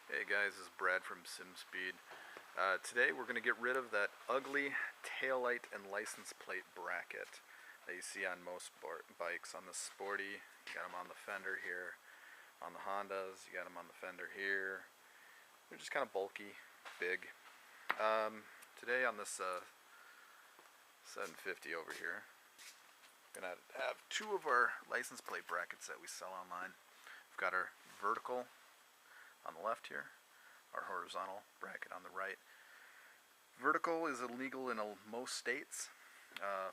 Hey guys, this is Brad from SimSpeed. Today we're going to get rid of that ugly taillight and license plate bracket that you see on most bikes. On the Sporty, you got them on the fender here. On the Hondas, you got them on the fender here. They're just kind of bulky, big. Today on this 750 over here, we're going to have two of our license plate brackets that we sell online. We've got our vertical on the left here, our horizontal bracket on the right. Vertical is illegal in most states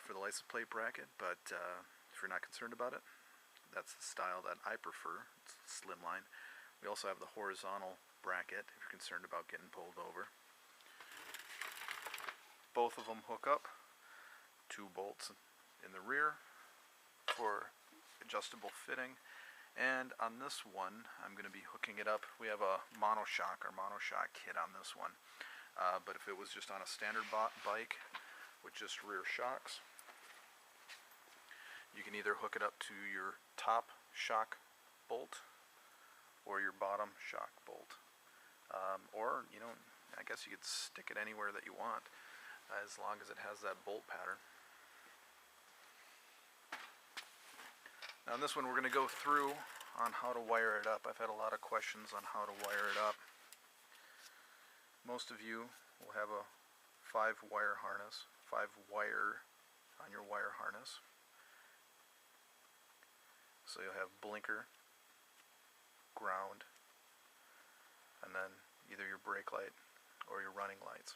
for the license plate bracket, but if you're not concerned about it, that's the style that I prefer. It's a slimline. We also have the horizontal bracket if you're concerned about getting pulled over. Both of them hook up, 2 bolts in the rear for adjustable fitting. And on this one, I'm going to be hooking it up. We have a monoshock kit on this one. But if it was just on a standard bike with just rear shocks, you can either hook it up to your top shock bolt or your bottom shock bolt. Or, I guess you could stick it anywhere that you want, as long as it has that bolt pattern. Now on this one we're going to go through on how to wire it up. I've had a lot of questions on how to wire it up. Most of you will have a 5-wire harness, 5-wire on your wire harness. So you'll have blinker, ground, and then either your brake light or your running lights.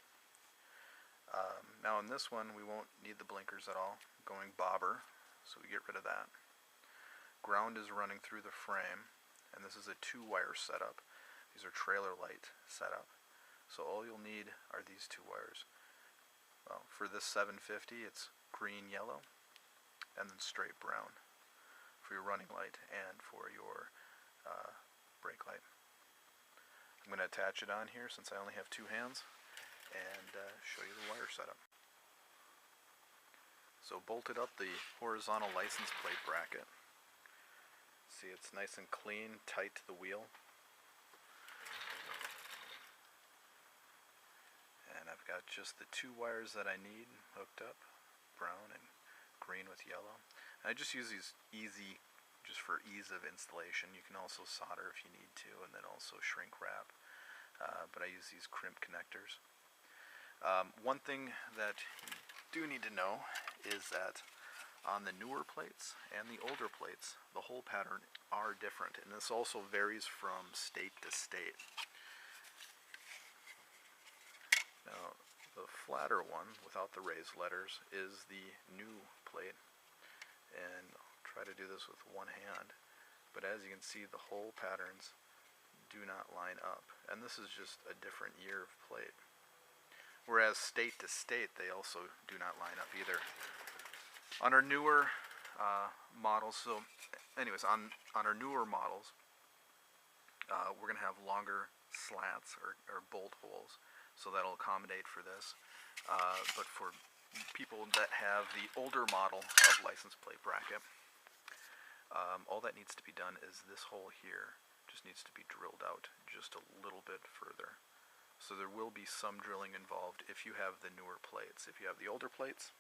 Now on this one we won't need the blinkers at all, going bobber, so we get rid of that. Ground is running through the frame, and this is a 2-wire setup. These are trailer light setup. So all you'll need are these 2 wires. Well, for this 750 it's green, yellow, and then straight brown for your running light and for your brake light. I'm going to attach it on here since I only have 2 hands and show you the wire setup. So bolted up the horizontal license plate bracket. See, it's nice and clean, tight to the wheel. And I've got just the 2 wires that I need hooked up, brown and green with yellow. And I just use these just for ease of installation. You can also solder if you need to, and then also shrink wrap. But I use these crimp connectors. One thing that you do need to know is that on the newer plates and the older plates, the hole pattern are different, and this also varies from state to state. Now, the flatter one without the raised letters is the new plate, and I'll try to do this with one hand, but as you can see, the hole patterns do not line up, and this is just a different year of plate. Whereas state to state, they also do not line up either. On our newer models, so anyways, on our newer models, we're going to have longer slats or bolt holes, so that'll accommodate for this. But for people that have the older model of license plate bracket, all that needs to be done is this hole here just needs to be drilled out just a little bit further. So there will be some drilling involved if you have the newer plates. If you have the older plates,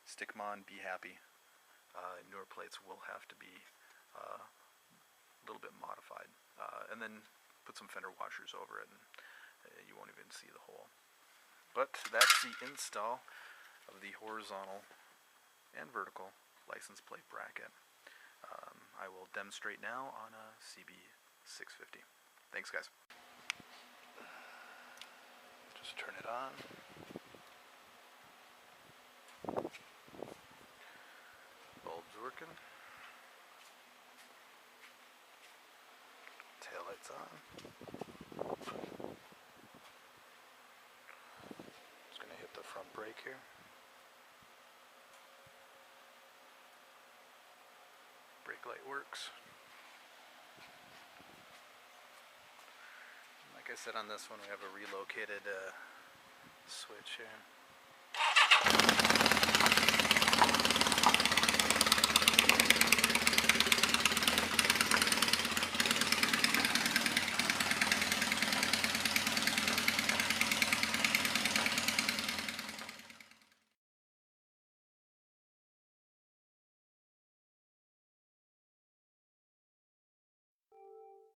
stick them on, be happy. Newer plates will have to be a little bit modified. And then put some fender washers over it, and you won't even see the hole. But that's the install of the horizontal and vertical license plate bracket. I will demonstrate now on a CB650. Thanks, guys. Just turn it on. Bulb's working. Taillight's on. Just going to hit the front brake here. Brake light works. Like I said, on this one we have a relocated switch here.